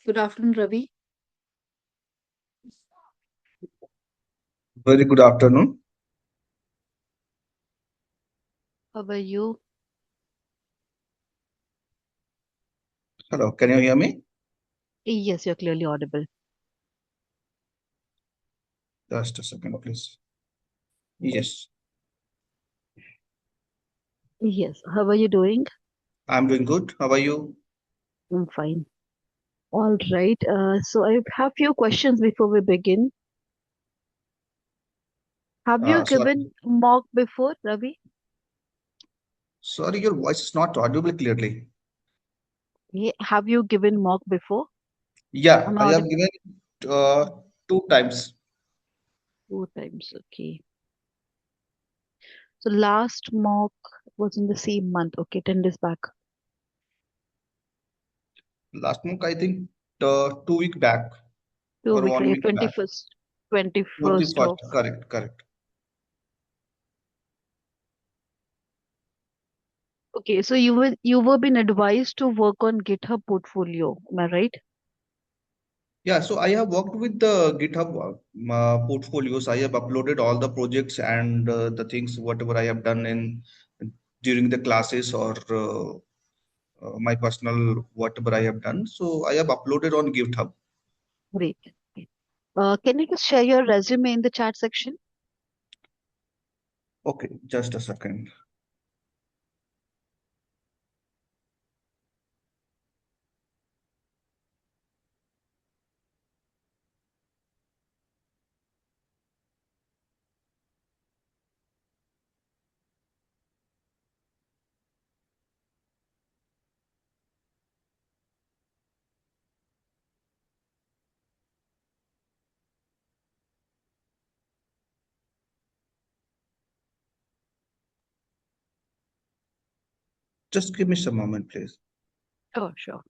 Good afternoon, Ravi. Very good afternoon. How are you? Hello, can you hear me? Yes, you're clearly audible. Just a second, please. Yes, Yes, how are you doing? I'm doing good. How are you? I'm fine. All right. So I have few questions before we begin. Have you Sorry, given mock before, Ravi? sorry, your voice is not audible clearly. Have you given mock before? Yeah, Am I I have audible? given uh, two times. Two times. Okay. So last mock was in the same month. Okay, 10 days back. Last month, I think 2 week back 2 or weeks, one like week back. 21st, 21st 21st, of. correct, correct. Okay, so you were been advised to work on GitHub portfolio. Am I right? Yeah, so I have worked with the GitHub portfolios. I have uploaded all the projects and the things whatever I have done in during the classes or my personal whatever I have done. So I have uploaded on GitHub. Great. Can you just share your resume in the chat section? Okay, just a second. Just give me some moment, please. Oh, sure.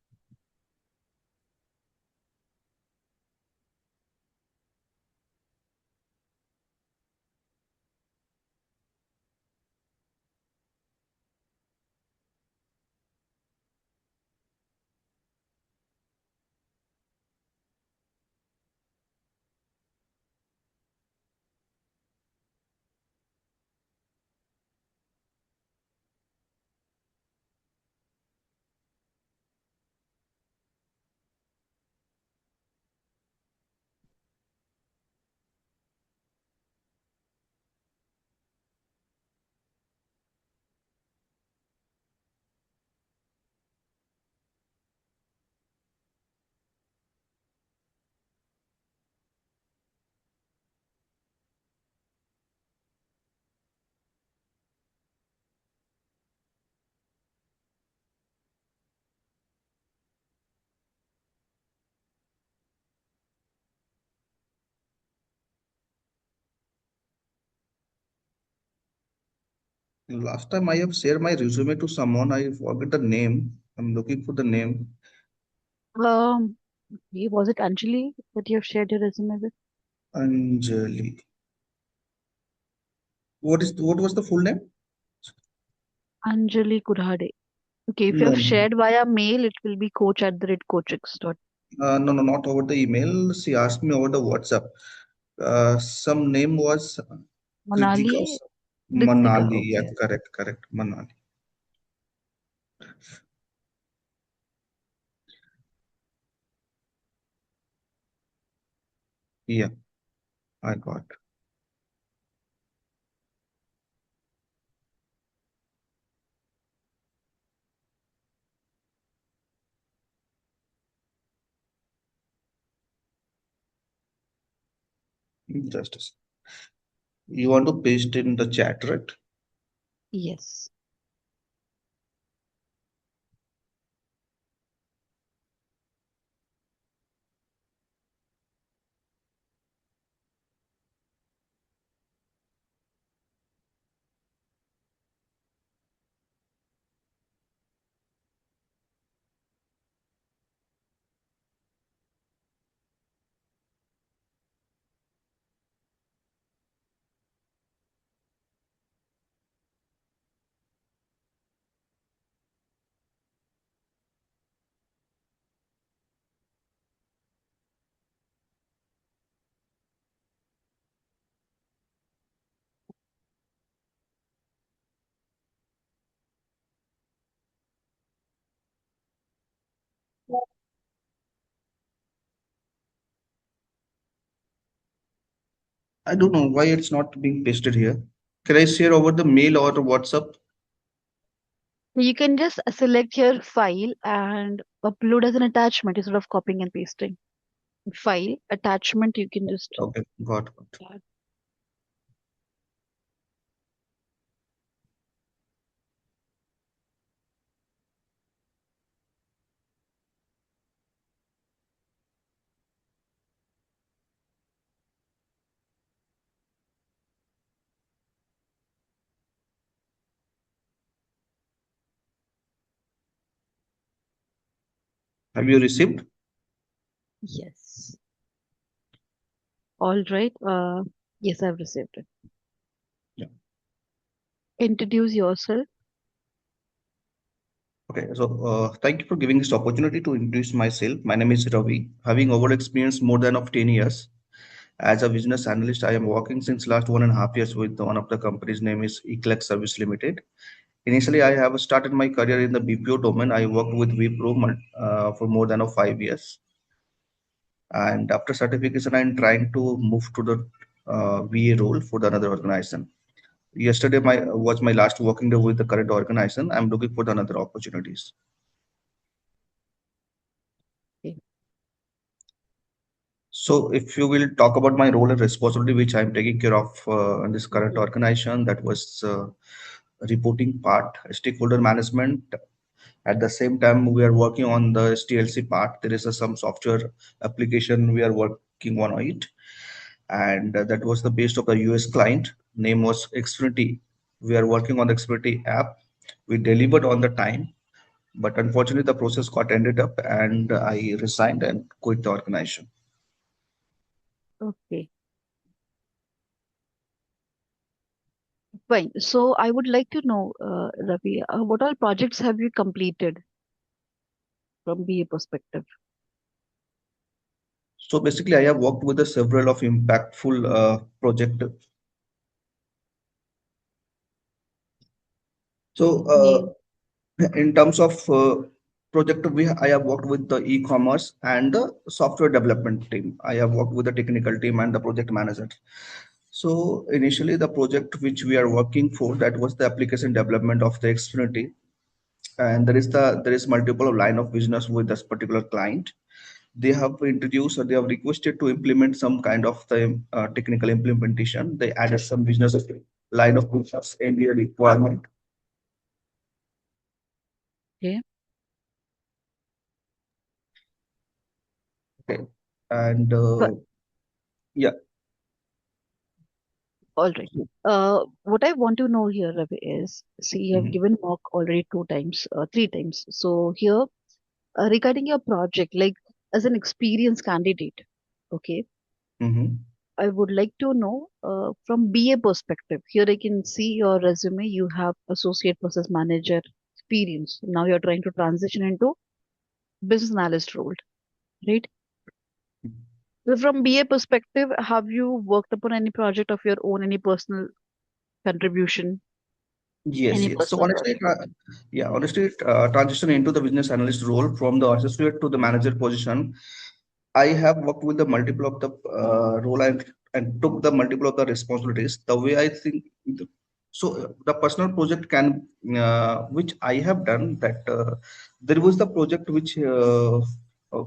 Last time I have shared my resume to someone, I forget the name. I'm looking for the name. Was it Anjali that you have shared your resume with? Anjali. What was the full name? Anjali Kurhade. Okay, if you No, have no, shared via mail, it will be coach@coachx dot. no, no, not over the email. She asked me over the WhatsApp. Some name was Kritika Manali Ritika. Manali. Yeah, Okay. correct, correct. Manali. Yeah, I got. Just a sec. You want to paste in the chat, right? Yes. I don't know why it's not being pasted here. Can I share over the mail or WhatsApp? You can just select your file and upload as an attachment instead of copying and pasting. File, attachment, you can just Okay, got. add. Have you received? Yes. All right. Yes, I've received it. Yeah. Introduce yourself. Okay, so thank you for giving this opportunity to introduce myself. My name is Ravi. Having over experience more than of 10 years as a business analyst, I am working since last 1.5 years with one of the company's name is Eclex Service Limited. Initially, I have started my career in the BPO domain. I worked with Wipro for more than of 5 years, and after certification, I'm trying to move to the VA role for the another organization. Yesterday, my was my last working day with the current organization. I'm looking for the another opportunities. Okay. So, if you will talk about my role and responsibility, which I'm taking care of in this current Mhm. organization, that was reporting part, stakeholder management. At the same time, we are working on the STLC part. There is some software application we are working on it, and that was the base of the US client. Name was Xfinity. We are working on the Xfinity app. We delivered on the time, but unfortunately, the process got ended up, and I resigned and quit the organization. Okay. Fine. So I would like to know, Ravi, what all projects have you completed from BA perspective? So basically, I have worked with the several of impactful project. So Name. in terms of project, I have worked with the e-commerce and the software development team. I have worked with the technical team and the project manager. So initially, the project which we are working for, that was the application development of the Xfinity, and there is multiple line of business with this particular client. They have introduced or they have requested to implement some kind of the technical implementation. They added some business line of business in their requirement. Okay. Okay. And But yeah. all right. What I want to know here, Ravi, is see, you have Mhm, given mock already two times, three times. So here, regarding your project, like as an experienced candidate, okay, mhm. I would like to know from BA perspective. Here I can see your resume. You have associate process manager experience. Now you're trying to transition into business analyst role, right? So from BA perspective, have you worked upon any project of your own, any personal contribution, Yes, any yes. So personal honestly, project? honestly, transition into the business analyst role from the associate to the manager position. I have worked with the multiple of the role and took the multiple of the responsibilities. The way I think, the personal project can, which I have done that there was the project which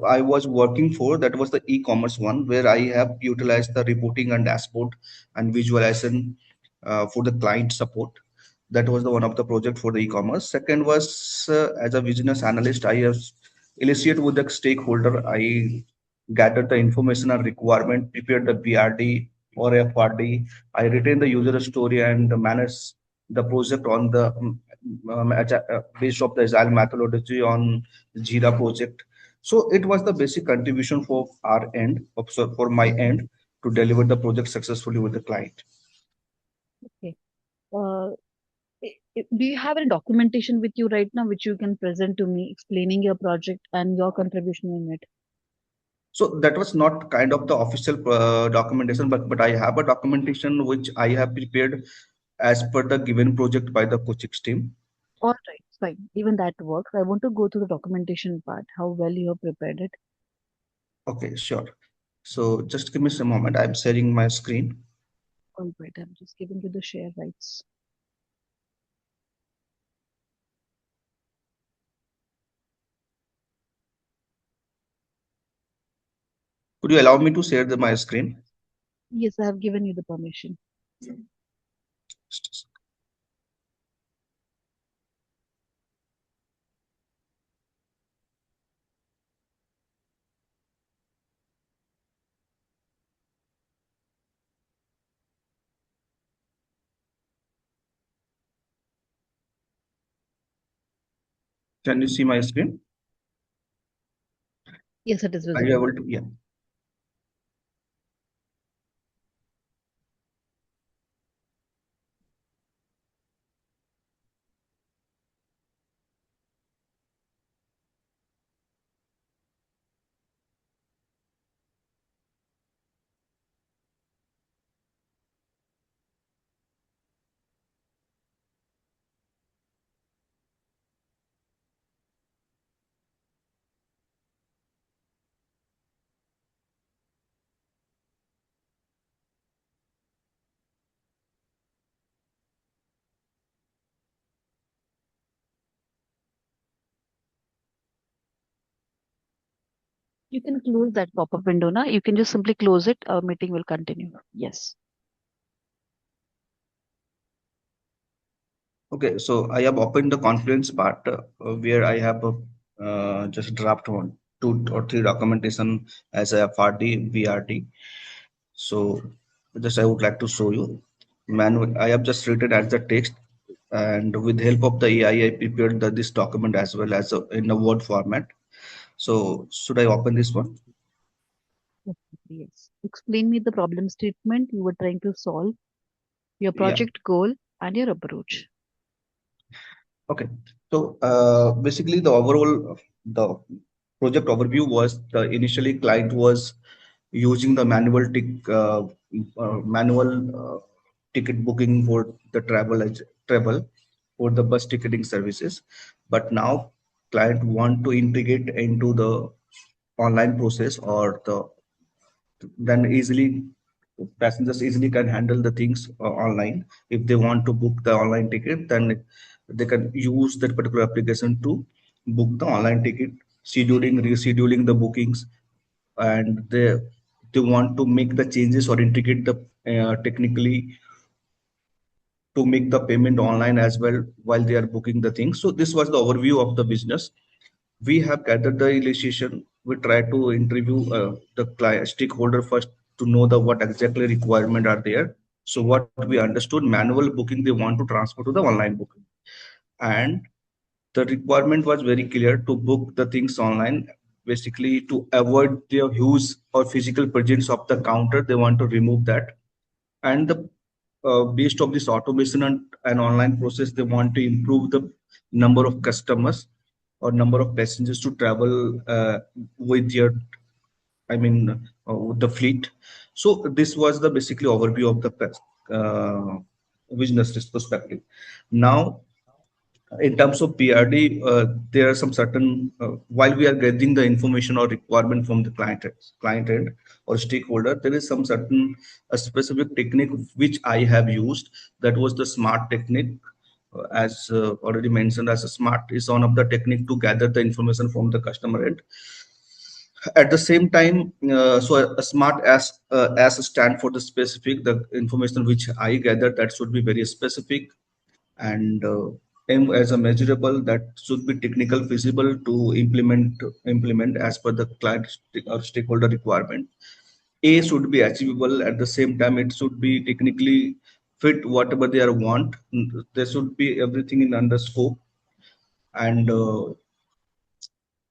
I was working for. That was the e-commerce one where I have utilized the reporting and dashboard and visualization for the client support. That was the one of the project for the e-commerce. Second was as a business analyst, I have initiate with the stakeholder. I gathered the information and requirement, prepared the BRD or FRD. I retain the user story and manage the project on the based of the agile methodology on Jira project. So it was the basic contribution for our end, so for my end, to deliver the project successfully with the client. Okay. Uh, do you have any documentation with you right now which you can present to me explaining your project and your contribution in it? So that was not kind of the official documentation, but I have a documentation which I have prepared as per the given project by the CoachX team. All right, fine. Even that works. I want to go to the documentation part, how well you have prepared it. Okay, sure. So just give me some moment. I'm sharing my screen. All right, I'm just giving you the share rights. Could you allow me to share my screen? Yes, I have given you the permission. Can you see my screen? Yes, it is Are you visible. able to? Yeah. You can close that pop-up window now. You can just simply close it. Our meeting will continue. Yes. Okay, so I have opened the Confluence part where I have just draft one, two or three documentation as a FRD, BRD. So just I would like to show you. Manual, I have just written as the text, and with help of the AI, I prepared this document as well as in a Word format. So should I open this one? Definitely, yes. Explain me the problem statement you were trying to solve, your Yeah. project goal, and your approach. Okay. So basically, the project overview was the initially client was using the manual ticket booking for the travel for the bus ticketing services, but now client want to integrate into the online process or the then easily passengers easily can handle the things online. If they want to book the online ticket, then they can use that particular application to book the online ticket, scheduling, rescheduling the bookings, and they want to make the changes or integrate the technically to make the payment online as well while they are booking the things. So this was the overview of the business. We have gathered the illustration. We try to interview the client stakeholder first to know the what exactly requirement are there. So what we understood, manual booking they want to transfer to the online booking, and the requirement was very clear to book the things online. Basically, to avoid the use or physical presence of the counter, they want to remove that. And the based of this automation and online process, they want to improve the number of customers or number of passengers to travel with your with the fleet. So this was the basically overview of the uh, business perspective. Now in terms of PRD, there are some certain while we are getting the information or requirement from the client end or stakeholder, there is some certain a specific technique which I have used. That was the SMART technique, as already mentioned. As a SMART is one of the technique to gather the information from the customer end. At the same time, so a SMART as a stand for the specific the information which I gather that should be very specific, and M as a measurable that should be technical feasible to implement as per the client or stakeholder requirement. A should be achievable. At the same time, it should be technically fit whatever they are want. There should be everything in under scope, and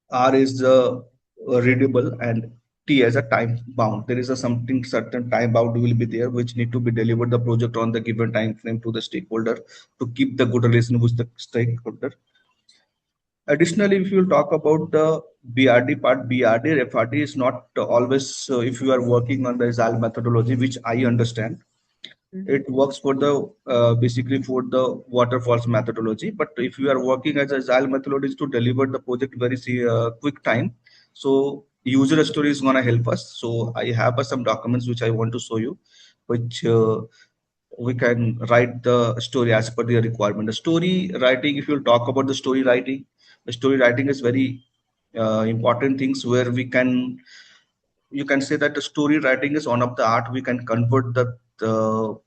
R is the readable, and T as a time bound. There is a something certain time bound will be there which need to be delivered the project on the given time frame to the stakeholder to keep the good relation with the stakeholder. Additionally, if you talk about the BRD part, BRD, FRD is not always, if you are working on the agile methodology, which I understand, Mhm. it works for the basically for the waterfalls methodology. But if you are working as agile methodology to deliver the project very quick time, so user story is going to help us. So I have some documents which I want to show you, which we can write the story as per the requirement. The story writing, if you talk about the story writing is very important things where we can, you can say that the story writing is one of the art we can convert the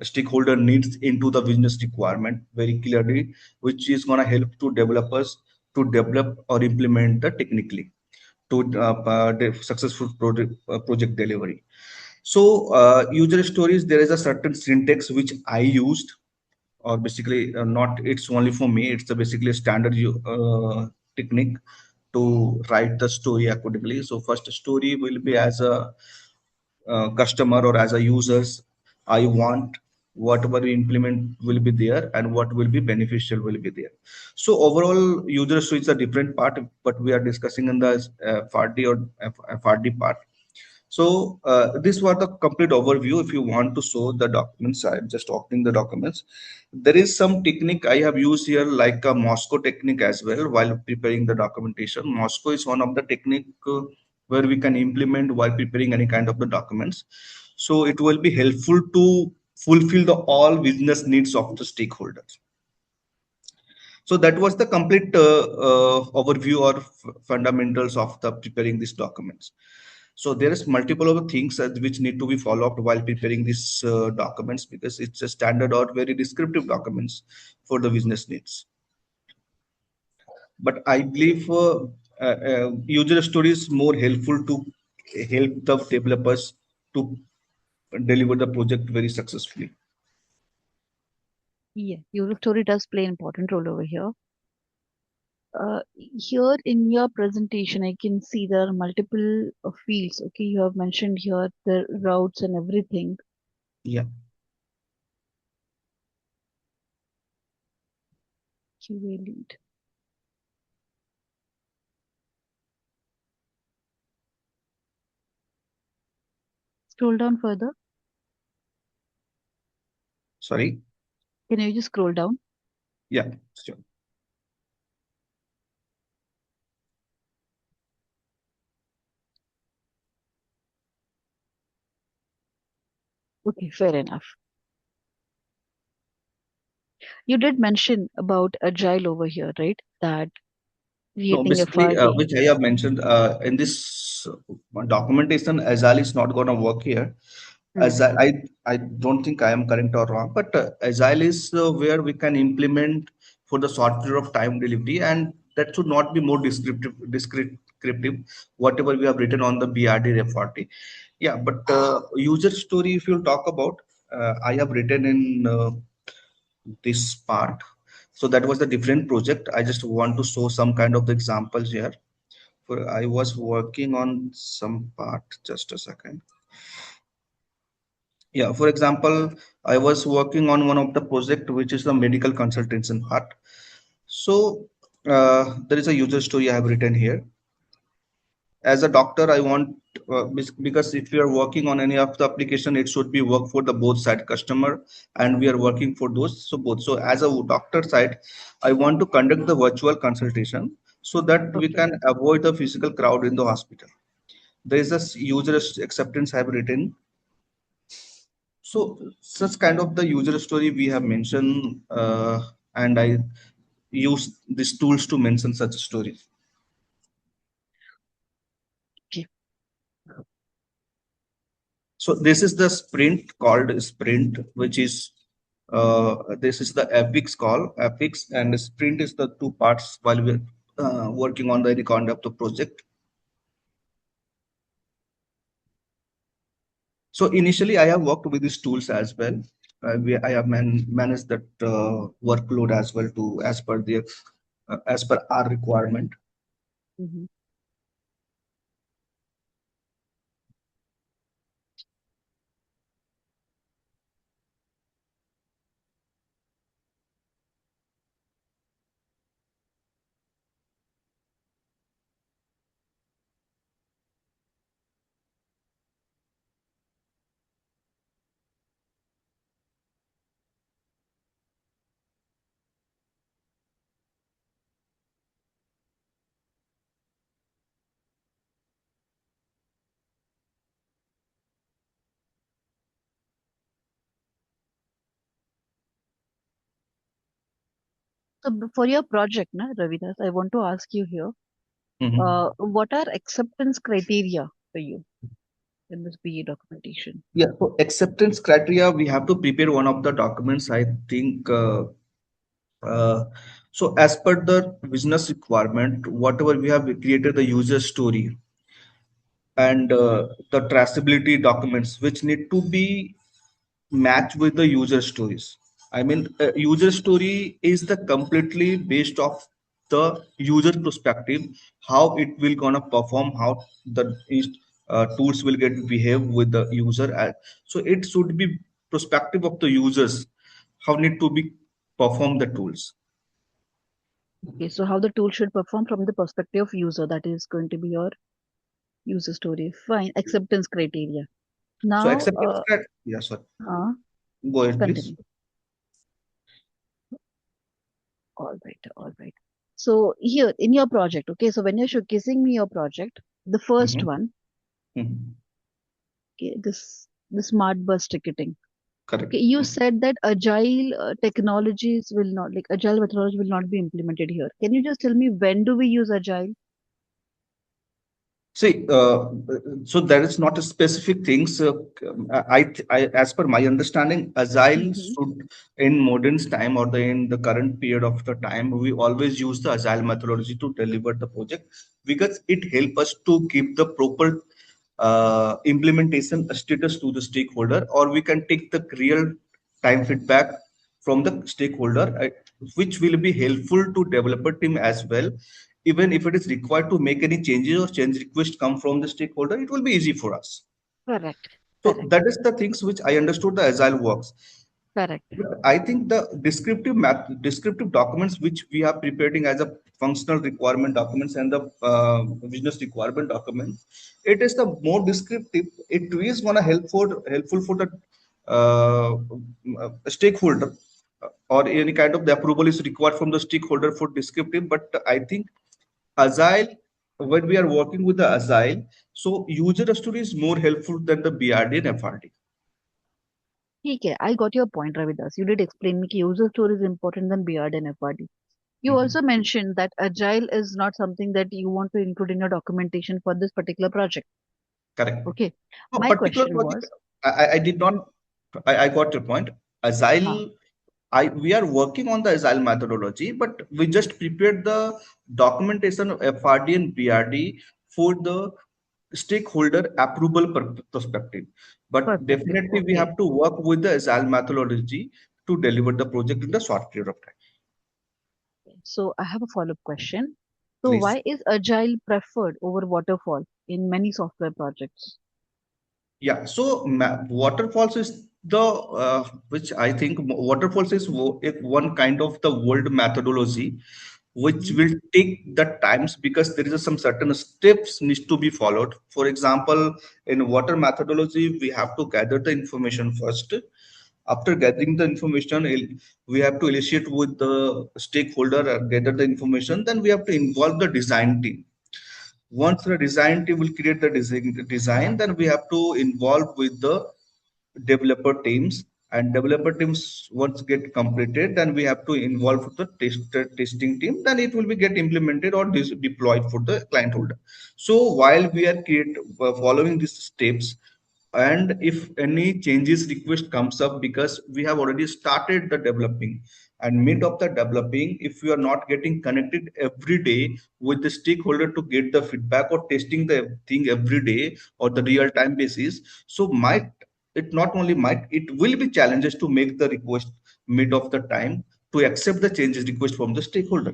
stakeholder needs into the business requirement very clearly, which is going to help to developers to develop or implement the technically to successful project delivery. So user stories, there is a certain syntax which I used, or basically not it's only for me, it's a basically a standard technique to write the story accordingly. So first story will be as a customer or as a users, I want whatever we implement will be there and what will be beneficial will be there. So overall user story is a different part, but we are discussing in the FRD or FRD part. So this was the complete overview. If you want to show the documents, I'm just opening the documents. There is some technique I have used here, like a Moscow technique as well while preparing the documentation. Moscow is one of the technique where we can implement while preparing any kind of the documents. So it will be helpful to fulfill the all business needs of the stakeholders. So that was the complete overview or fundamentals of the preparing these documents. So there is multiple other things which need to be followed while preparing these documents, because it's a standard or very descriptive documents for the business needs. But I believe user stories more helpful to help the developers to deliver the project very successfully. Yeah, your story does play an important role over here. Here in your presentation, I can see there are multiple fields. Okay, you have mentioned here the routes and everything. Yeah. QA lead. Scroll down further. Sorry. Can you just scroll down? Yeah. Sure. Okay, fair enough. You did mention about agile over here, right? That No, creating basically, FRD. which I have mentioned in this documentation, Agile is not going to work here. Hmm. As I don't think I am correct or wrong, but Agile is where we can implement for the short period of time delivery, and that should not be more descriptive, whatever we have written on the BRD FRD. Yeah, but user story, if you talk about, I have written in this part. So that was the different project. I just want to show some kind of the examples here. For I was working on some part. Just a second. Yeah, for example, I was working on one of the project which is the medical consultation part. So there is a user story I have written here. As a doctor, I want because if we are working on any of the application, it should be work for the both side customer, and we are working for those, so both. So as a doctor side, I want to conduct the virtual consultation so that we Okay. can avoid the physical crowd in the hospital. There is a user acceptance I have written. So such kind of the user story we have mentioned, and I use these tools to mention such stories. Okay. So this is the sprint called sprint, which is this is the epics call epics, and sprint is the two parts while we're working on the conduct of the project. So initially, I have worked with these tools as well. I have managed that workload as well to as per our requirement. Hmm. So for your project, na, Ravidas, I want to ask you here, Mhm. what are acceptance criteria for you in this BE documentation? Yeah, so acceptance criteria, we have to prepare one of the documents, I think. Uh, so as per the business requirement, whatever we have created the user story and the traceability documents which need to be matched with the user stories. I mean, user story is the completely based off the user perspective, how it will gonna perform, how the tools will get behave with the user. So it should be perspective of the users, how need to be perform the tools. Okay, so how the tool should perform from the perspective of user, that is going to be your user story. Fine, acceptance criteria. So Now, acceptance criteria, yeah, sorry, uh, go ahead, please. continue. All right, all right. So here in your project, okay, so when you're showcasing me your project, the first Mhm, one, mhm. okay, the smart bus ticketing. Correct. Okay, you said that agile technologies will not, like agile methodology will not be implemented here. Can you just tell me when do we use agile? See, so there is not a specific things. As per my understanding, agile Hmm. should in modern time or in the current period of the time, we always use the agile methodology to deliver the project because it helps us to give the proper implementation status to the stakeholder, or we can take the real time feedback from the stakeholder, which will be helpful to developer team as well. Even if it is required to make any changes or change request come from the stakeholder, it will be easy for us. Correct, So correct, that is the things which I understood the agile works. correct. But I think the descriptive documents which we are preparing as a functional requirement documents and the business requirement documents, it is the more descriptive. It is gonna helpful for the stakeholder, or any kind of the approval is required from the stakeholder for descriptive. But I think agile, when we are working with the agile, so user story is more helpful than the BRD and FRD. Okay, I got your point, Ravidas. You did explain me कि user story is important than BRD and FRD. You Mhm. also mentioned that agile is not something that you want to include in your documentation for this particular project. Correct. Okay. No My particular question project, was, I did not, I got your point. huh, Agile, we are working on the agile methodology, but we just prepared the documentation of FRD and BRD for the stakeholder approval perspective. But perspective. definitely we Okay. have to work with the agile methodology to deliver the project in the short period of time. So I have a follow-up question. So Please. why is agile preferred over waterfall in many software projects? Yeah, so waterfalls is the which I think waterfalls is one kind of the world methodology which Hmm. will take the times because there is some certain steps needs to be followed. For example, in water methodology, we have to gather the information first. After gathering the information, we have to initiate with the stakeholder, gather the information. Then we have to involve the design team. Once the design team will create the design, then we have to involve with the developer teams, and developer teams once get completed, then we have to involve the testing team, then it will be get implemented or deployed for the client holder. So while we are following these steps, and if any changes request comes up, because we have already started the developing and mid of the developing, if you are not getting connected every day with the stakeholder to get the feedback or testing the thing every day or the real time basis, so might, it not only might, it will be challenges to make the request mid of the time to accept the changes request from the stakeholder.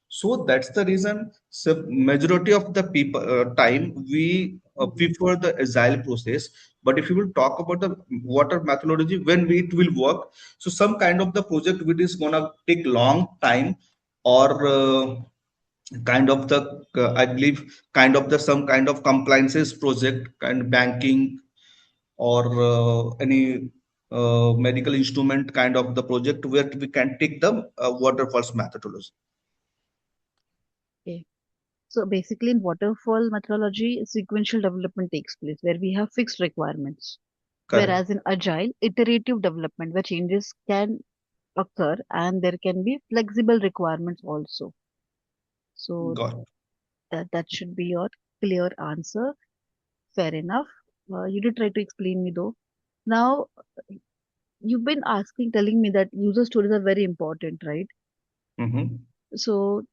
So that's the reason. So majority of the people time we Hmm. prefer the agile process. But if you will talk about the water methodology, when it will work, so some kind of the project which is gonna take long time, or kind of the I believe kind of the some kind of compliances project and banking, or any medical instrument kind of the project where we can take the waterfalls methodology. Okay. So basically, in waterfall methodology, sequential development takes place where we have fixed requirements. Correct. Whereas in agile, iterative development where changes can occur, and there can be flexible requirements also. So Got it. that should be your clear answer. Fair enough. You did try to explain me though. Now you've been asking, telling me that user stories are very important, right? Mhm. So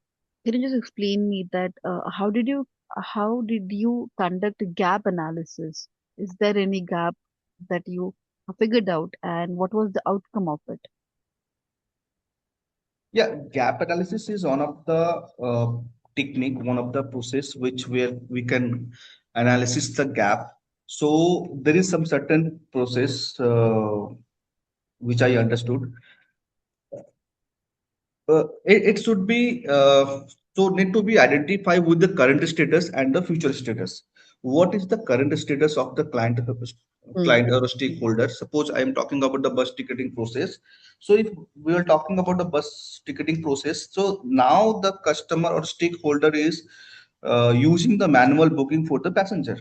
can you just explain me that how did you conduct gap analysis? Is there any gap that you figured out, and what was the outcome of it? Yeah, gap analysis is one of the technique, one of the process which where we can analysis the gap. So there is some certain process which I understood. It should be so need to be identified with the current status and the future status. What is the current status of the Hmm. client or stakeholder? Suppose I am talking about the bus ticketing process. So if we are talking about the bus ticketing process, so now the customer or stakeholder is using the manual booking for the passenger.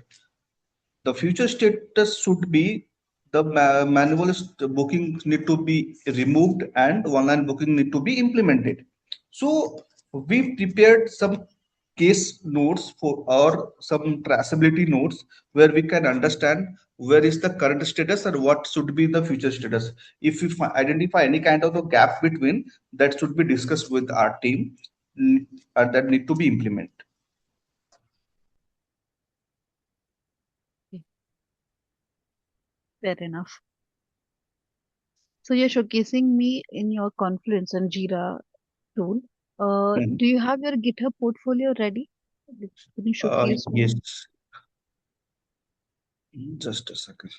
The future status should be the manual booking need to be removed and online booking need to be implemented. So we prepared some case notes for or some traceability notes where we can understand where is the current status and what should be the future status. If we identify any kind of a gap between, that should be discussed with our team, and that need to be implemented. Okay, fair enough. So you're showcasing me in your Confluence and Jira tool. Mhm. Do you have your GitHub portfolio ready? Can you showcase Yes, me? just a second.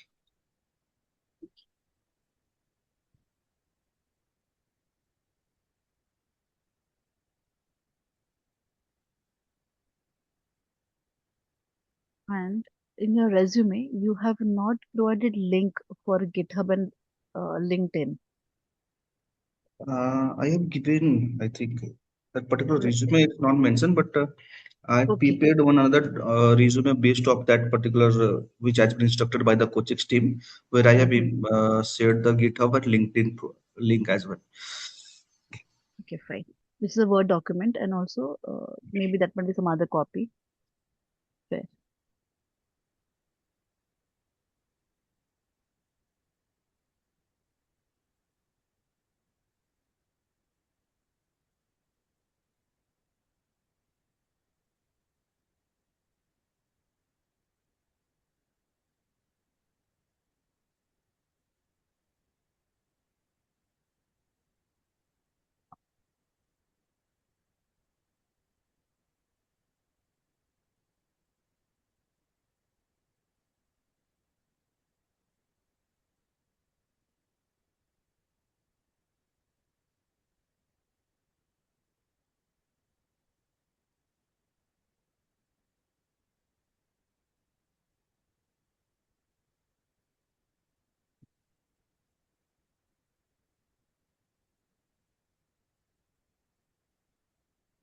And in your resume, you have not provided link for GitHub and LinkedIn. I have given, I think, that particular Right. resume is not mentioned, but I Okay, prepared one another resume based off that particular, which has been instructed by the CoachX team, where I have mhm. shared the GitHub and LinkedIn link as well. Okay, fine. This is a Word document, and also maybe that might be some other copy. Fair.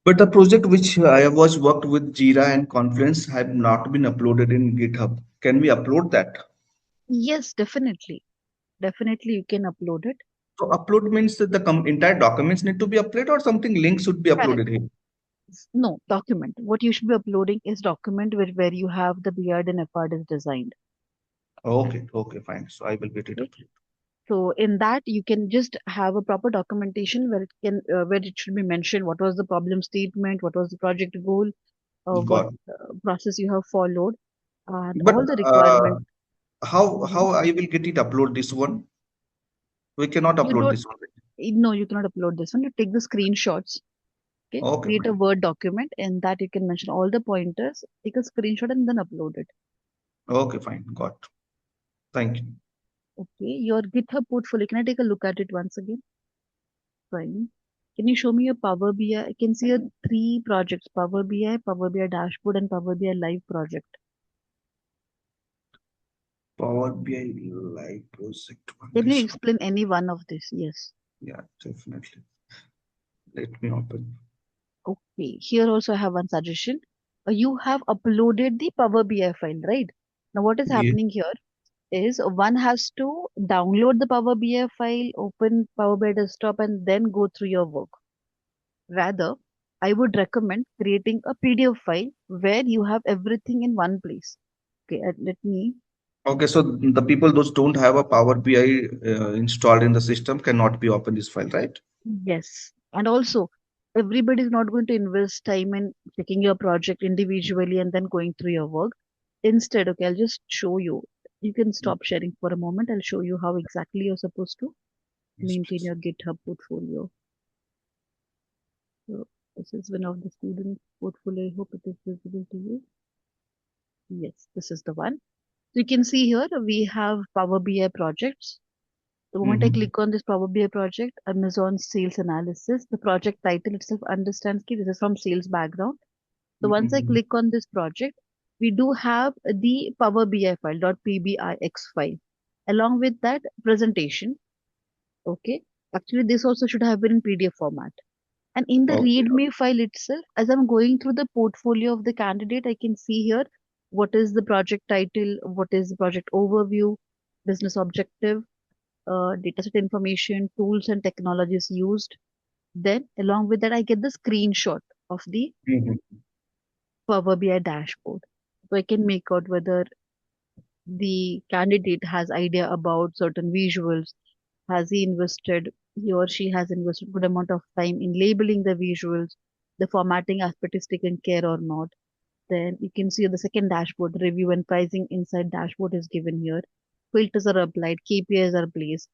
But the project which I was worked with Jira and Confluence have not been uploaded in GitHub. Can we upload that? Yes, definitely. Definitely, you can upload it. So upload means that the entire documents need to be uploaded or something link should be Correct. uploaded here. No, document. What you should be uploading is document where you have the beard and FR is designed. Okay, okay, fine. So I will get it Okay. uploaded. So in that you can just have a proper documentation where it should be mentioned what was the problem statement, what was the project goal, what Got it. process you have followed, and But all the requirement. how Mhm. I will get it upload this one? We cannot You upload don't this one. No, you cannot upload this one. You take the screenshots. Okay, Okay, create a fine. Word document in that you can mention all the pointers. Take a screenshot and then upload it. Okay, fine. Got. Thank you. Okay, your GitHub portfolio. Can I take a look at it once again? Fine. Can you show me your Power BI? I can see your three projects: Power BI Dashboard, and Power BI Live project. Power BI live project one Can you this one. explain any one of this? Yes. Yeah, definitely. Let me open. Okay. Here also I have one suggestion. You have uploaded the Power BI file, right? Now what is Yeah. happening here? is one has to download the Power BI file, open Power BI desktop, and then go through your work. Rather, I would recommend creating a PDF file where you have everything in one place. Okay, let me. Okay, so the people those don't have a Power BI installed in the system cannot be open this file, right? Yes. And also, everybody is not going to invest time in checking your project individually and then going through your work. Instead, okay, I'll just show you. You can stop sharing for a moment. I'll show you how exactly you're supposed to Yes, maintain please. your GitHub portfolio. So this is one of the student portfolio. I hope it is visible to you. Yes, this is the one. So you can see here we have Power BI projects. The moment I Mm-hmm. click on this Power BI project, Amazon sales analysis, the project title itself understands that this is from sales background. So once I Mm-hmm. click on this project, we do have the Power BI file, .pbix file, along with that presentation. Okay. Actually, this also should have been in PDF format. And in the Okay. README file itself, as I'm going through the portfolio of the candidate, I can see here what is the project title, what is the project overview, business objective, dataset information, tools and technologies used. Then, along with that, I get the screenshot of the Mm-hmm. Power BI dashboard. So I can make out whether the candidate has idea about certain visuals. Has he or she has invested good amount of time in labeling the visuals, the formatting aspect is taken care or not. Then you can see the second dashboard, review and pricing inside dashboard is given here. Filters are applied, KPIs are placed.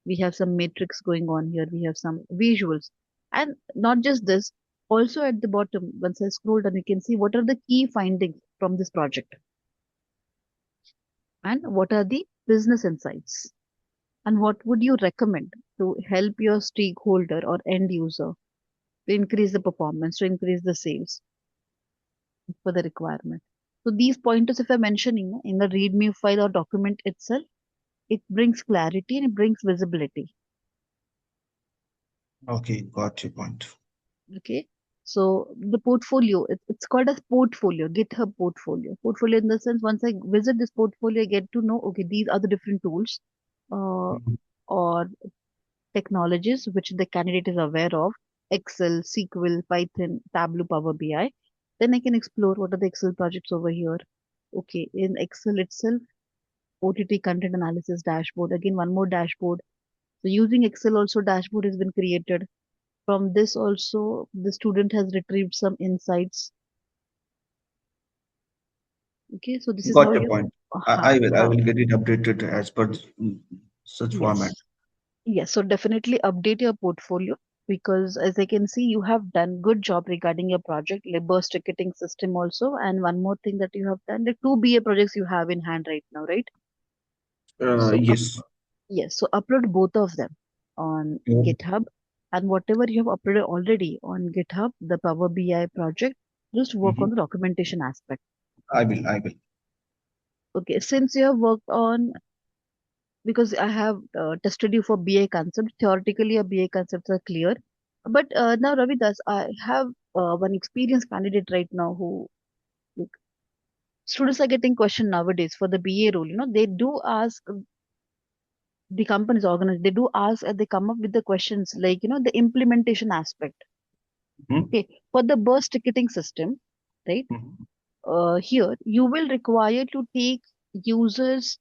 We have some metrics going on here. We have some visuals. And not just this, also at the bottom, once I scroll down, you can see what are the key findings from this project and what are the business insights. And what would you recommend to help your stakeholder or end user to increase the performance, to increase the sales for the requirement? So these pointers, if I'm mentioning in the README file or document itself, it brings clarity and it brings visibility. Okay, got your point. Okay. So the portfolio, it's called as portfolio, GitHub portfolio. Portfolio in the sense, once I visit this portfolio, I get to know, okay, these are the different tools uh, Mhm. or technologies which the candidate is aware of: Excel, SQL, Python, Tableau, Power BI. Then I can explore what are the Excel projects over here. Okay, in Excel itself, OTT content analysis dashboard. Again, one more dashboard. So using Excel also dashboard has been created. From this also, the student has retrieved some insights. Okay, so this is how Got your you point. have I how will get it updated as per such format. yes. Yes, so definitely update your portfolio because as I can see, you have done good job regarding your project, labors ticketing system also, and one more thing that you have done, the two BA projects you have in hand right now, right? So Yes. yes, so upload both of them on Yeah. GitHub, and whatever you have uploaded already on GitHub, the Power BI project, just work Mhm. on the documentation aspect. I will. I will. Okay, since you have worked on because I have tested you for BA concepts. Theoretically, your BA concepts are clear. But now, Ravidas, I have one experienced candidate right now who like, students are getting questioned nowadays for the BA role. You know, they do ask the companies organized. They do ask, they come up with the questions like the implementation aspect. Mhm. Okay, for the burst ticketing system, right? Mhm. Here you will require to take users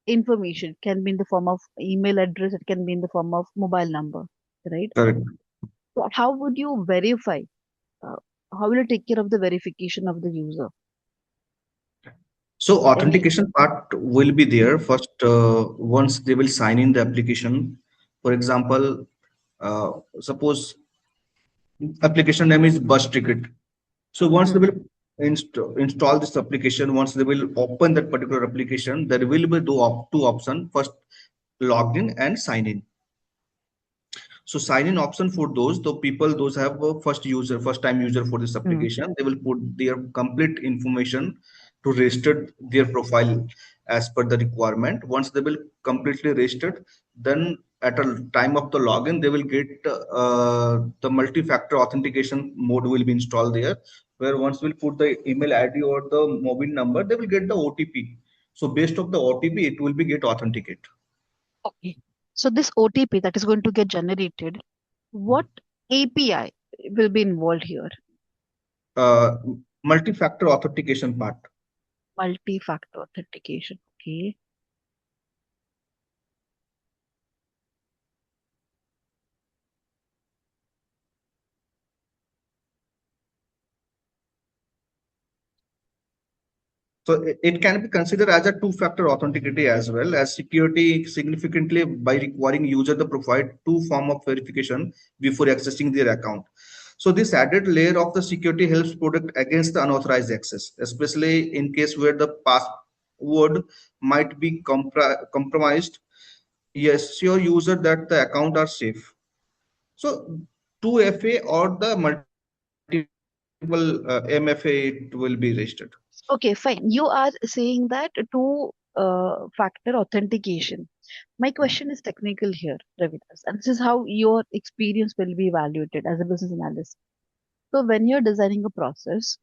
information. It can be in the form of email address, it can be in the form of mobile number, right? Correct. So how would you verify? Uh, how will you take care of the verification of the user? So Any authentication part will be there first once they will sign in the application. For example, uh, suppose application name is bus ticket. So once they Mhm. will install this application, once they will open that particular application, there will be two options. First, login and sign in. So sign in option for those, the people those have a first time user for this Mm. application, they will put their complete information to register their profile as per the requirement. Once they will completely registered, then at a time of the login, they will get the multi-factor authentication mode will be installed there, where once we'll put the email ID or the mobile number, they will get the OTP. So based of the OTP, it will be get authenticate. Okay. So this OTP that is going to get generated, what API will be involved here? Uh, Multi-factor authentication part. Multi-factor authentication. Okay. So it can be considered as a two-factor authenticity as well as security significantly by requiring user to provide two form of verification before accessing their account. So this added layer of the security helps protect against the unauthorized access, especially in case where the password might be compromised. Yes, your user that the account are safe. So 2FA or the multiple MFA it will be registered. Okay, fine. You are saying that two factor authentication. My question is technical here, Ravidas, and this is how your experience will be evaluated as a business analyst. So when you're designing a process,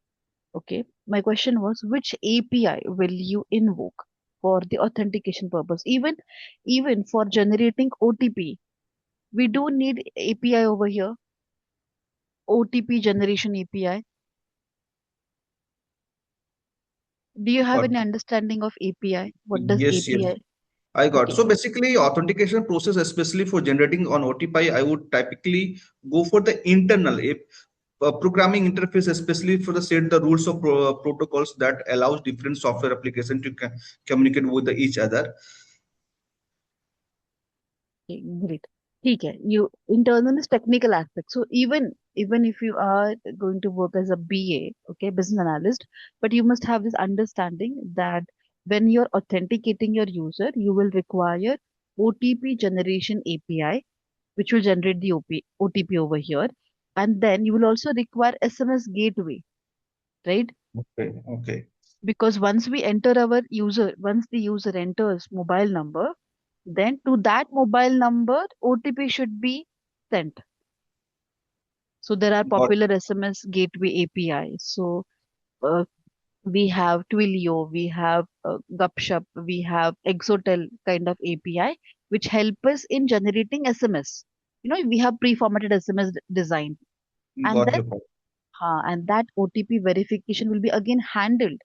okay, my question was which API will you invoke for the authentication purpose? Even for generating OTP, we do need API over here, OTP generation API. Do you have But any understanding of API? What does yes, yes. API? I got. Okay, So basically, authentication process, especially for generating on OTP, I would typically go for the internal if, programming interface, especially for the set the rules of protocols that allows different software application to communicate with each other. okay, great. ठीक है. You internal is technical aspect. So even if you are going to work as a BA, okay, business analyst, but you must have this understanding that when you're authenticating your user, you will require OTP generation API, which will generate the OTP over here, and then you will also require SMS gateway, right? Okay, okay, Because once the user enters mobile number, then to that mobile number OTP should be sent. So there are got popular SMS gateway APIs. So uh, we have Twilio, we have Gupshup, we have Exotel kind of API, which help us in generating SMS. You know, we have pre-formatted SMS design, and got then your point. and that OTP verification will be again handled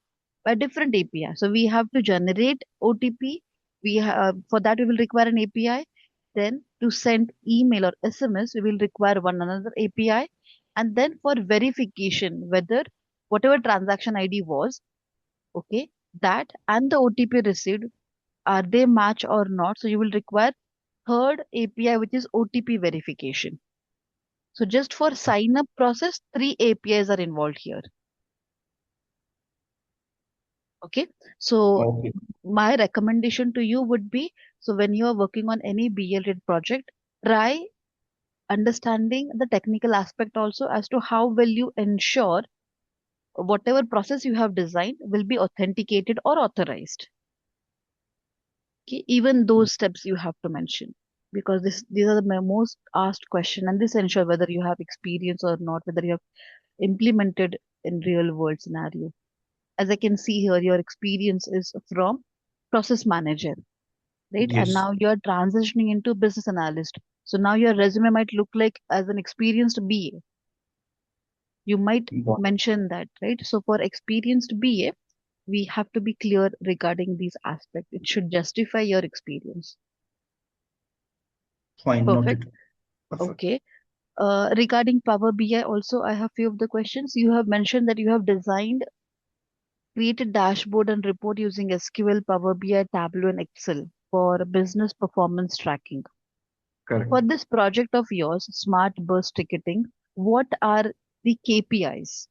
by different API. So we have to generate OTP. For that we will require an API. Then to send email or SMS, we will require one another API. And then for verification, whether whatever transaction ID was, okay, that and the OTP received, are they match or not? So you will require third API, which is OTP verification. So just for sign up process, three APIs are involved here. Okay. So Okay, my recommendation to you would be, so when you are working on any BL project, try understanding the technical aspect also as to how will you ensure whatever process you have designed will be authenticated or authorized. Okay. Even those steps you have to mention, because these are the most asked question, and this ensure whether you have experience or not, whether you have implemented in real world scenario. As I can see here, your experience is from process manager, right? And yes, now you're transitioning into business analyst. So now your resume might look like as an experienced BA. You might got mention that, right? So for experienced BA, we have to be clear regarding these aspects. It should justify your experience. fine, Perfect. noted. Perfect. Okay. Regarding Power BI, also, I have few of the questions. You have mentioned that you have designed, created dashboard and report using SQL, Power BI, Tableau, and Excel for business performance tracking. Correct. For this project of yours, Smart Bus Ticketing, what are the KPIs?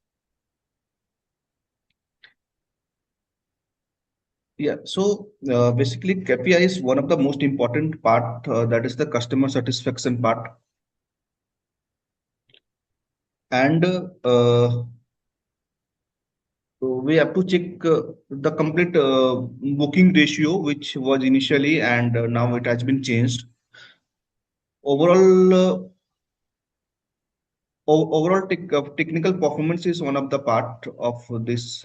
Yeah. So basically, KPI is one of the most important part. That is the customer satisfaction part, and we have to check the complete booking ratio, which was initially, and now it has been changed. Overall, overall tech, technical performance is one of the part of this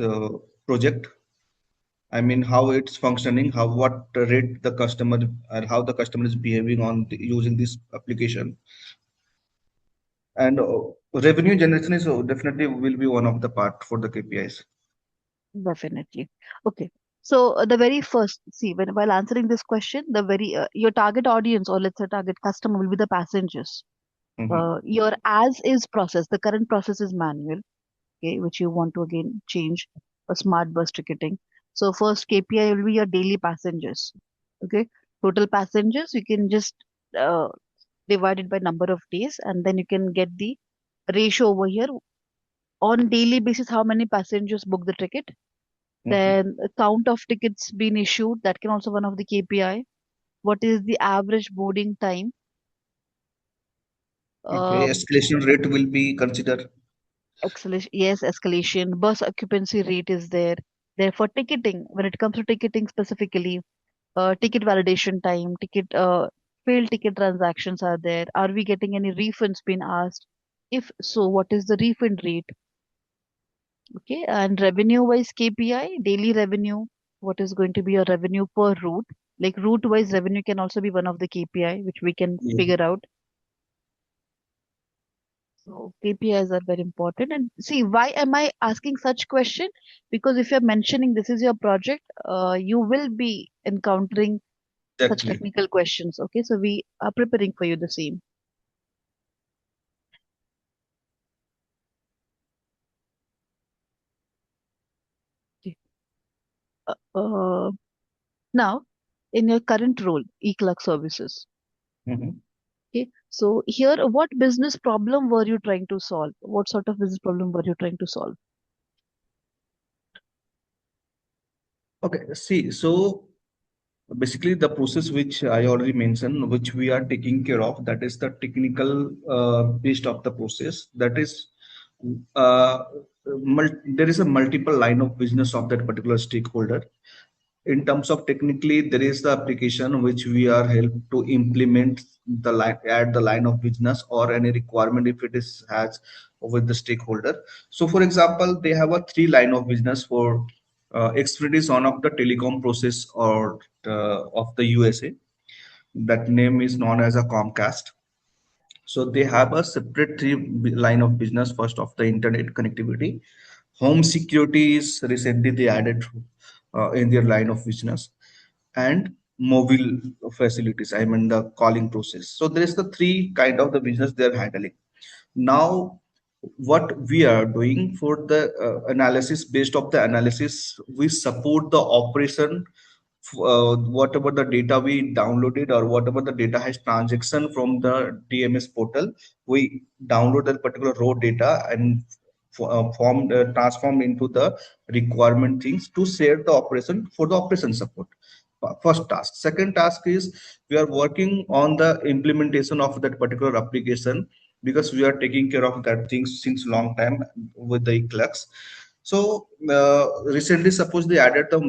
project. I mean, how it's functioning, how what rate the customer or how the customer is behaving on using this application. And revenue generation is definitely will be one of the part for the KPIs. Definitely. Okay. So the very first, see, when while answering this question, the very your target audience, or let's say target customer, will be the passengers. Hmm. Your as is process, the current process is manual, okay, which you want to again change a smart bus ticketing. So first KPI will be your daily passengers. Okay, total passengers you can just uh, divide it by number of days, and then you can get the ratio over here on daily basis. How many passengers book the ticket? Hmm. Then a count of tickets being issued, that can also one of the KPI. What is the average boarding time? Okay, Uh, escalation rate will be considered. Escalation, yes, escalation. Bus occupancy rate is there. Therefore, ticketing, when it comes to ticketing specifically, ticket validation time, failed ticket transactions are there. Are we getting any refunds being asked? If so, what is the refund rate? Okay, and revenue-wise KPI, daily revenue, what is going to be your revenue per route? Like route-wise revenue can also be one of the KPI which we can Yes. figure out. So KPIs are very important. And see, why am I asking such question? Because if you're mentioning this is your project, you will be encountering such Exactly. technical questions. Okay, so we are preparing for you the same. Okay. Now, in your current role, e-clerk services. Hmm. Okay, so here, what business problem were you trying to solve? What sort of business problem were you trying to solve? Okay, see, so basically the process which I already mentioned, which we are taking care of, that is the technical based of the process. That is, uh, there is a multiple line of business of that particular stakeholder. In terms of technically, there is the application which we are helped to implement the line, add the line of business or any requirement if it is has with the stakeholder. So for example, they have a three line of business for Xfinity is one of the telecom process or of the USA. That name is known as a Comcast. So they have a separate line of business. First of the internet connectivity, home security is recently they added in their line of business, and mobile facilities. I mean the calling process. So there is the three kind of the business they are handling. Now, what we are doing for the analysis, based of the analysis, we support the operation, whatever the data we downloaded or whatever the data has transaction from the DMS portal, we download that particular raw data and transform into the requirement things to share the operation for the operation support. First task. Second task is we are working on the implementation of that particular application because we are taking care of that things since long time with the Eclux. So recently, suppose they added the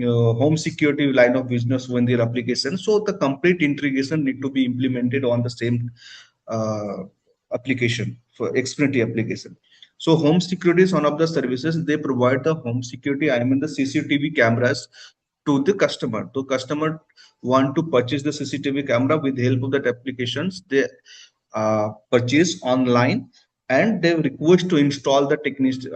home security line of business when their application. So the complete integration need to be implemented on the same uh, application for Xfinity application. So home security is one of the services they provide the home security. I mean the CCTV cameras to the customer. The customer want to purchase the CCTV camera with the help of that applications. They purchase online and they request to install the technician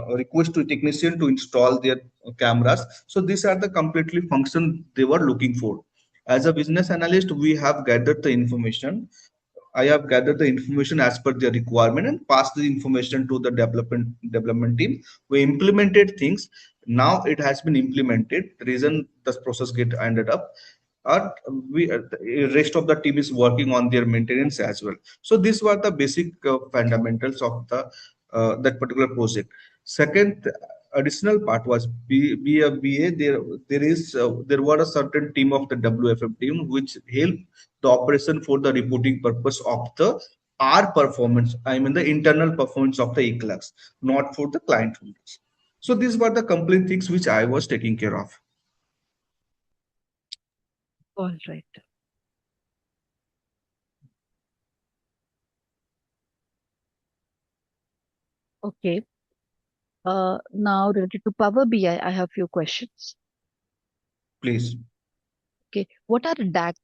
request to technician to install their cameras. So these are the completely function they were looking for. As a business analyst, we have gathered the information. I have gathered the information as per their requirement and passed the information to the development team. We implemented things. Now it has been implemented. The reason this process get ended up, or the rest of the team is working on their maintenance as well. So these were the basic fundamentals of the that particular project. Second additional part was BA. There were a certain team of the WFM team which helped the operation for the reporting purpose of the our performance. I mean the internal performance of the eclax, not for the client holders. So these were the complete things which I was taking care of. All right. Okay. Now related to Power BI, I have few questions. Please. Okay, what are DAX?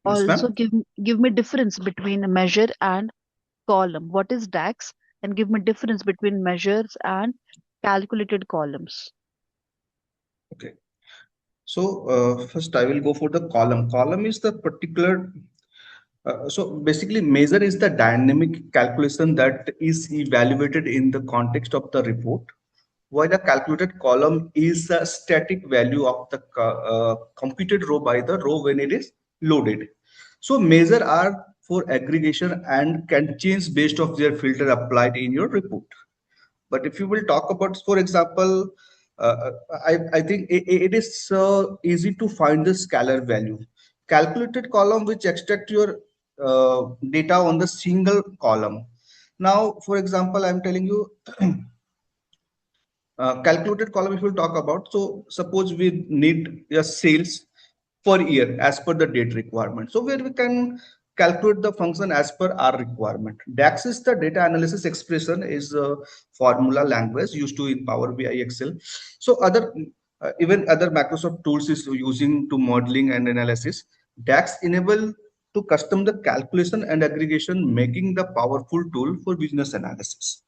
Yes, Also, ma'am. give me difference between a measure and column. What is DAX? And give me difference between measures and calculated columns. Okay. So first I will go for the column. Column is the particular. So basically, measure is the dynamic calculation that is evaluated in the context of the report, while a calculated column is a static value of the computed row by the row when it is loaded. So measure are for aggregation and can change based of their filter applied in your report. But if you will talk about, for example, I think it is so easy to find the scalar value. Calculated column which extract your data on the single column. Now, for example, I'm telling you calculated column if we'll talk about. So suppose we need a sales per year as per the date requirement. So where we can calculate the function as per our requirement. DAX is the data analysis expression is a formula language used to in Power BI Excel. So other even other Microsoft tools is using to modeling and analysis. DAX enable to custom the calculation and aggregation, making the powerful tool for business analysis.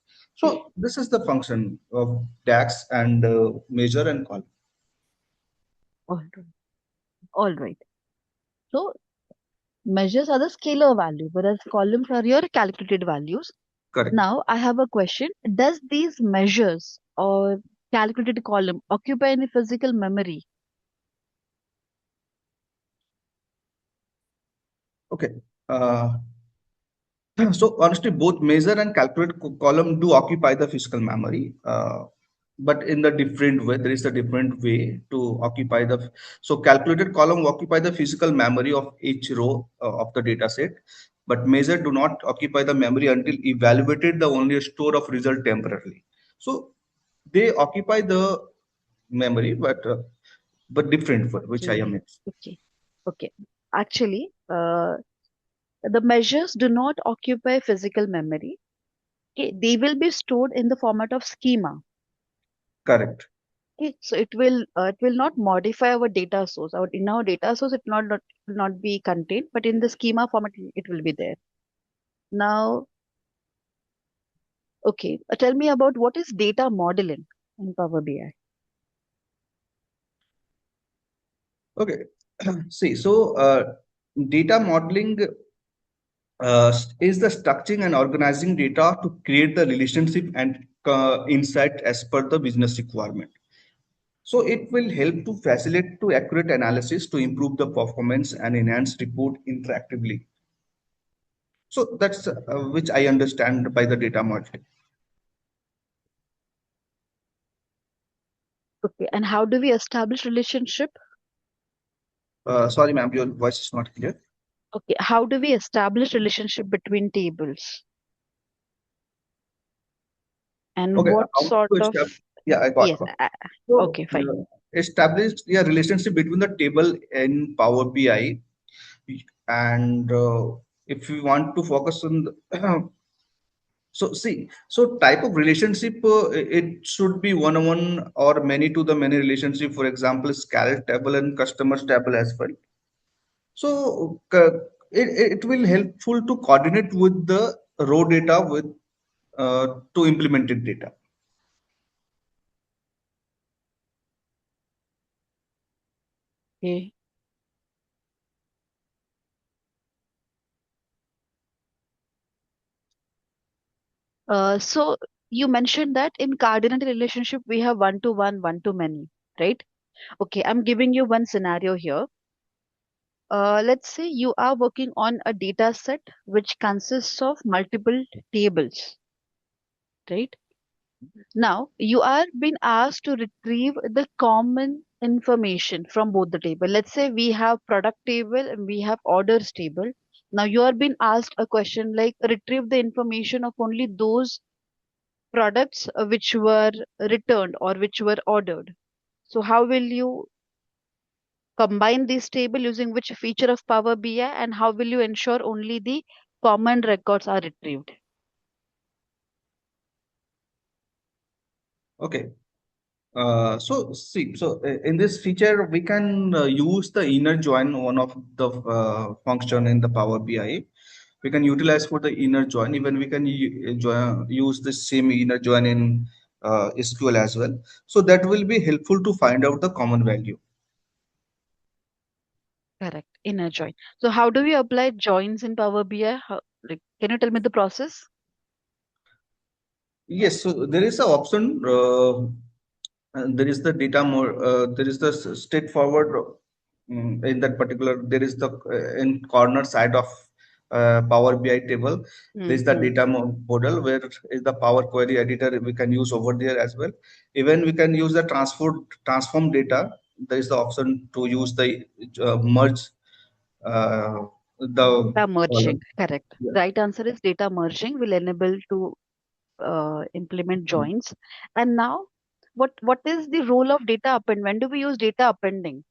Okay, So this is the function of DAX and measure and column. all right. All right. So measures are the scalar value, whereas columns are your calculated values. Correct. Now I have a question. Does these measures or calculated column occupy any physical memory? Okay. Uh, so honestly, both measure and calculate column do occupy the physical memory, but in the different way. There is a different way to occupy the. So calculated column occupy the physical memory of each row of the data set, but measure do not occupy the memory until evaluated the only store of result temporarily. So they occupy the memory, but different way, which I am. Okay, okay, okay. Actually, the measures do not occupy physical memory. Okay, they will be stored in the format of schema. Correct. Okay, so it will not modify our data source. In our data source, it will not be contained, but in the schema format, it will be there. Now, okay, tell me about what is data modeling in Power BI. Okay. See, so data modeling is the structuring and organizing data to create the relationship and insight as per the business requirement. So it will help to facilitate to accurate analysis to improve the performance and enhance report interactively. So that's which I understand by the data modeling. Okay, and how do we establish relationship? Sorry, ma'am, your voice is not clear. Okay, how do we establish relationship between tables? And Okay, what how sort to of, establish? Yeah, I got. yes, Got. So okay, fine. establish a relationship between the table in Power BI, and if we want to focus on the, so see, so type of relationship, it should be one-on-one or many-to-the-many relationship. For example, scalar table and customers table as well. So it will helpful to coordinate with the raw data with to implemented data. Okay. So you mentioned that in coordinated relationship we have one to one, one to many, right? Okay, I'm giving you one scenario here. Let's say you are working on a data set which consists of multiple tables, right? Now you are being asked to retrieve the common information from both the table. Let's say we have product table and we have orders table. Now you are being asked a question like retrieve the information of only those products which were returned or which were ordered. So how will you? combine this table using which feature of Power BI, and how will you ensure only the common records are retrieved? Okay. So see, so in this feature, we can use the inner join, one of the function in the Power BI. We can utilize for the inner join. Even we can use the same inner join in SQL as well. So that will be helpful to find out the common value. Correct. Inner join. So how do we apply joins in Power BI? Can you tell me the process? Yes, so there is an option. And there is the data more. There is the straightforward in that particular. There is the in corner side of Power BI table. There is the Mm-hmm. data model where is the Power Query editor we can use over there as well. Even we can use the transform data. There is the option to use the merge the Data merging. column. Correct. Yeah. Right answer is data merging will enable to implement joins. And now, what is the role of data append? When do we use data appending?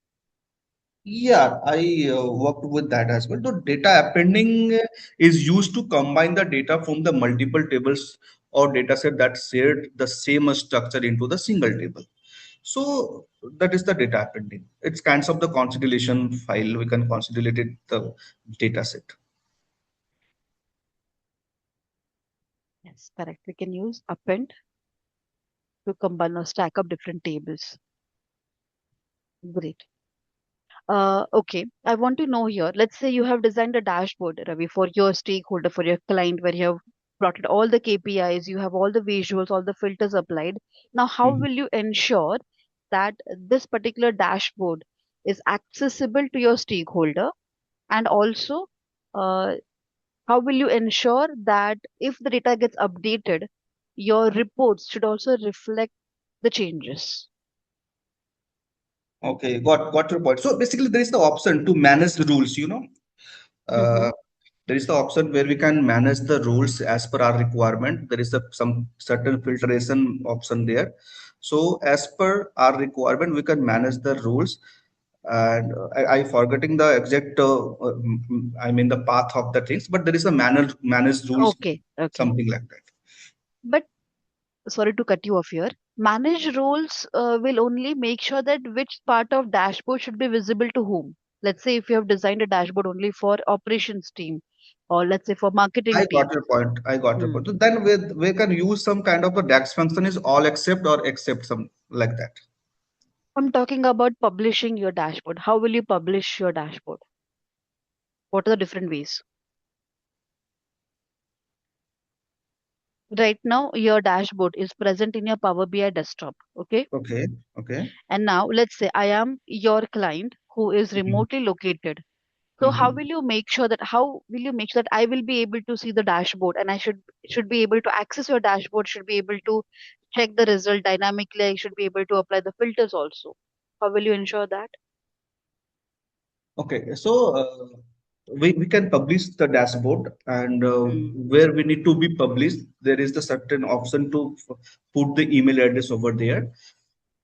Yeah, I worked with that as well. So data appending is used to combine the data from the multiple tables or data set that shared the same structure into the single table. So that is the data appending. It's kinds of the consolidation file. We can consolidate it, the data set. Yes, correct. We can use append to combine or stack up different tables. Great. Okay, I want to know here. Let's say you have designed a dashboard, Ravi, for your stakeholder, for your client, where you have plotted all the KPIs, you have all the visuals, all the filters applied. Now, how Mhm. will you ensure that this particular dashboard is accessible to your stakeholder? And also, uh, how will you ensure that if the data gets updated, your reports should also reflect the changes? Okay, got your point. So basically, there is the option to manage the rules. Mm-hmm. Uh, there is the option where we can manage the rules as per our requirement. There is some certain filtration option there. So as per our requirement, we can manage the rules. And I forgetting the exact, I mean the path of the things, but there is a managed rules, Okay, okay. something like that. But sorry to cut you off here. Manage roles will only make sure that which part of dashboard should be visible to whom. Let's say if you have designed a dashboard only for operations team, or let's say for marketing I team. got your point. I got your Hmm. point. So then we can use some kind of a DAX function is all except or except some like that. I'm talking about publishing your dashboard. How will you publish your dashboard? What are the different ways? Right now, your dashboard is present in your Power BI desktop. Okay. Okay. Okay. And now let's say I am your client who is Mhm. remotely located. So Mhm. how will you make sure that I will be able to see the dashboard, and I should be able to access your dashboard, should be able to check the result dynamically, I should be able to apply the filters also. How will you ensure that? Okay. So we can publish the dashboard and Hmm. where we need to be published, there is the certain option to put the email address over there.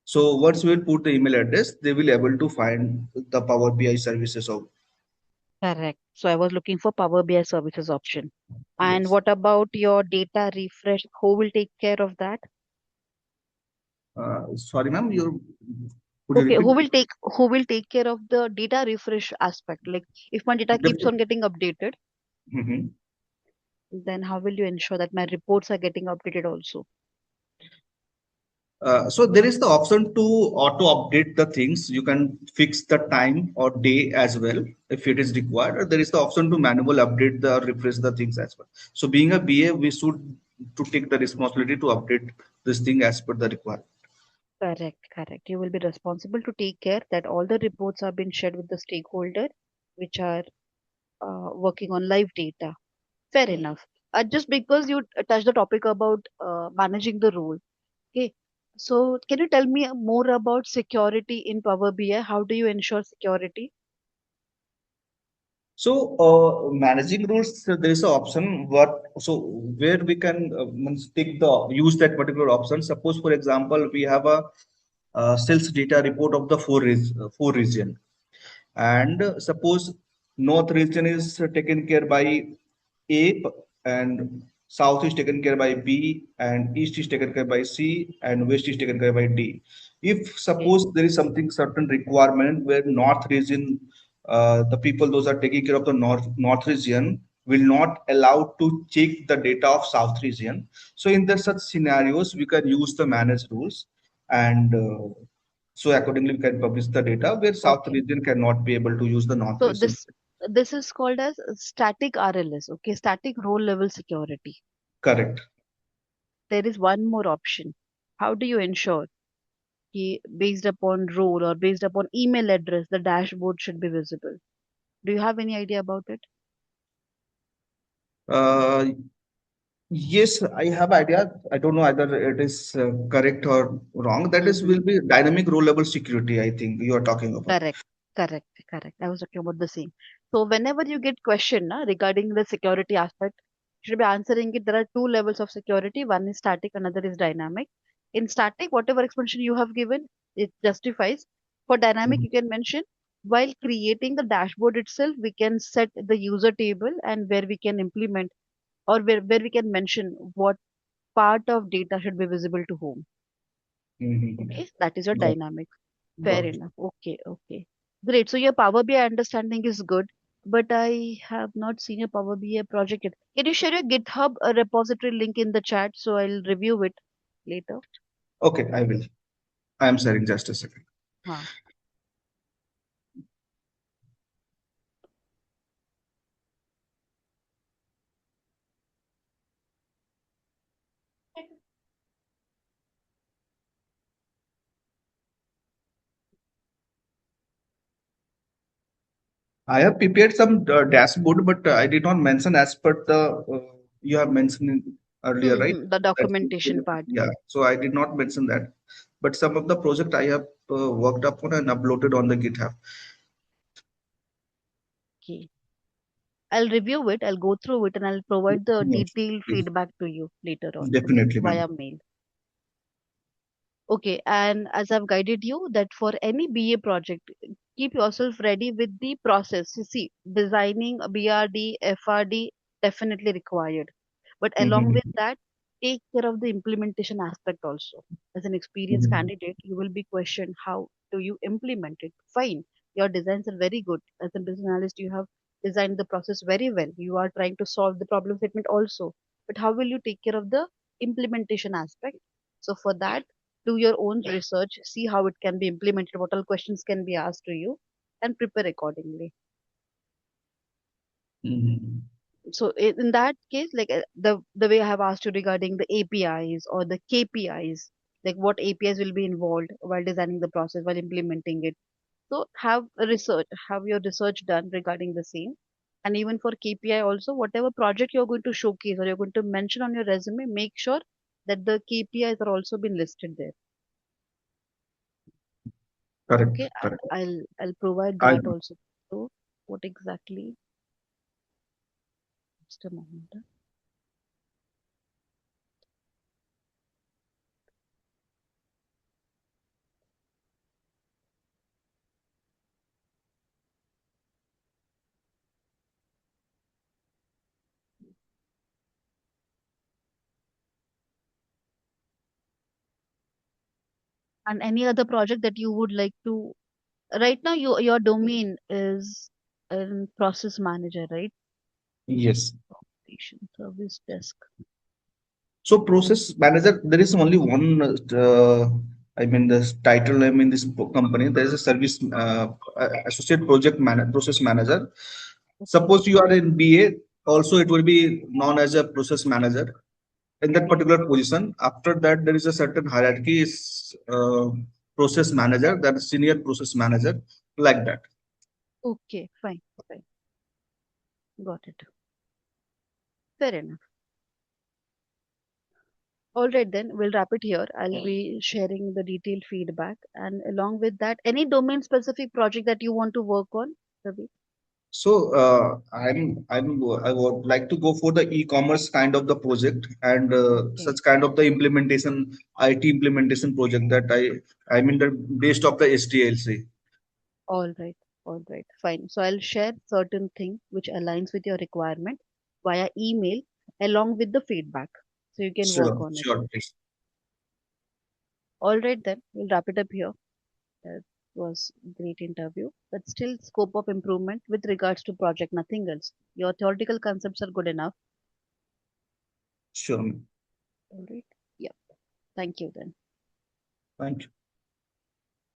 So once we will put the email address, they will able to find the Power BI services of. Correct. So I was looking for Power BI services option. And Yes. what about your data refresh? Who will take care of that? Sorry, ma'am, you could you Okay, repeat? who will take care of the data refresh aspect? Like if my data keeps on getting updated, Mhm. then how will you ensure that my reports are getting updated also? So there is the option to auto update the things. You can fix the time or day as well if it is required. Or there is the option to manual update the refresh the things as well. So being a BA, we should to take the responsibility to update this thing as per the requirement. Correct, correct. You will be responsible to take care that all the reports are being shared with the stakeholder, which are working on live data. Fair enough. Just because you touched the topic about managing the role. Okay. So can you tell me more about security in Power BI? How do you ensure security? So managing rules, so there is an option what so where we can means take the use that particular option. Suppose for example we have a sales data report of the four region. And suppose north region is taken care by A, and south is taken care by B, and east is taken care by C, and west is taken care by D. If Okay. suppose there is something certain requirement where north region, the people those are taking care of the north region will not allow to check the data of south region. So in the such scenarios, we can use the manage rules, and so accordingly we can publish the data where south Okay. region cannot be able to use the north So region. this is called as static RLS. Okay, static role level security. Correct. There is one more option. How do you ensure based upon role or based upon email address, the dashboard should be visible? Do you have any idea about it? Uh, Yes, I have idea. I don't know either it is correct or wrong. That is Mm-hmm. will be dynamic row level security, I think you are talking about. Correct, correct. I was talking about the same. So whenever you get question regarding the security aspect, you should be answering it. There are two levels of security. One is static, another is dynamic. In static, whatever explanation you have given, it justifies. For dynamic, Mhm. you can mention while creating the dashboard itself, we can set the user table and where we can implement or where we can mention what part of data should be visible to whom. Mhm. Okay, that is your Got dynamic. Fair got. enough. Okay, okay. Great. So your Power BI understanding is good, but I have not seen a Power BI project yet. Can you share your GitHub repository link in the chat so I'll review it later? Okay, I will. I am sharing just a second. Huh. I have prepared some dashboard, but I did not mention as per the you have mentioned earlier, right? Mm-hmm. The That- documentation part. Yeah, so I did not mention that. But some of the project I have worked upon and uploaded on the GitHub. Okay. I'll review it, I'll go through it, and I'll provide the Yes, detailed please. feedback to you later on, okay? Definitely, ma'am. Via mail. Okay, and as I've guided you that for any BA project, keep yourself ready with the process. You see, designing a BRD, FRD definitely required. But along with Mhm. that, take care of the implementation aspect also. As an experienced Mhm. candidate, you will be questioned how do you implement it. Fine, your designs are very good. As a business analyst, you have designed the process very well. You are trying to solve the problem statement also. But how will you take care of the implementation aspect? So for that, do your own research, see how it can be implemented, what all questions can be asked to you, and prepare accordingly. Mhm. So in that case, like the way I have asked you regarding the APIs or the KPIs, like what APIs will be involved while designing the process, while implementing it. So have your research done regarding the same. And even for KPI also, whatever project you're going to showcase or you're going to mention on your resume, make sure that the KPIs are also been listed there. Correct, Okay, correct. I'll provide I that also. So what exactly? Just a moment. And any other project that you would like to? Right now, your domain is in process manager, right? yes. Patient service desk. So process manager, there is only one. I mean, the title name in this company. There is a service associate project process manager. Okay, Suppose you are in BA, also it will be known as a process manager in that okay, particular position. After that, there is a certain hierarchy is process manager, that is senior process manager, like that. okay. Fine. Got it. Fair enough. All right, then we'll wrap it here. I'll be sharing the detailed feedback, and along with that, any domain specific project that you want to work on, Ravi? So I would like to go for the e-commerce kind of the project and Okay, such kind of the implementation, IT implementation project that I mean the based of the SDLC. all right. All right, fine. So I'll share certain thing which aligns with your requirement via email along with the feedback. So you can work Sure, on it. sure, please. All right, then we'll wrap it up here. That was great interview, but still scope of improvement with regards to project, nothing else. Your theoretical concepts are good enough. Sure. All right. Yeah. Thank you then. Thank you.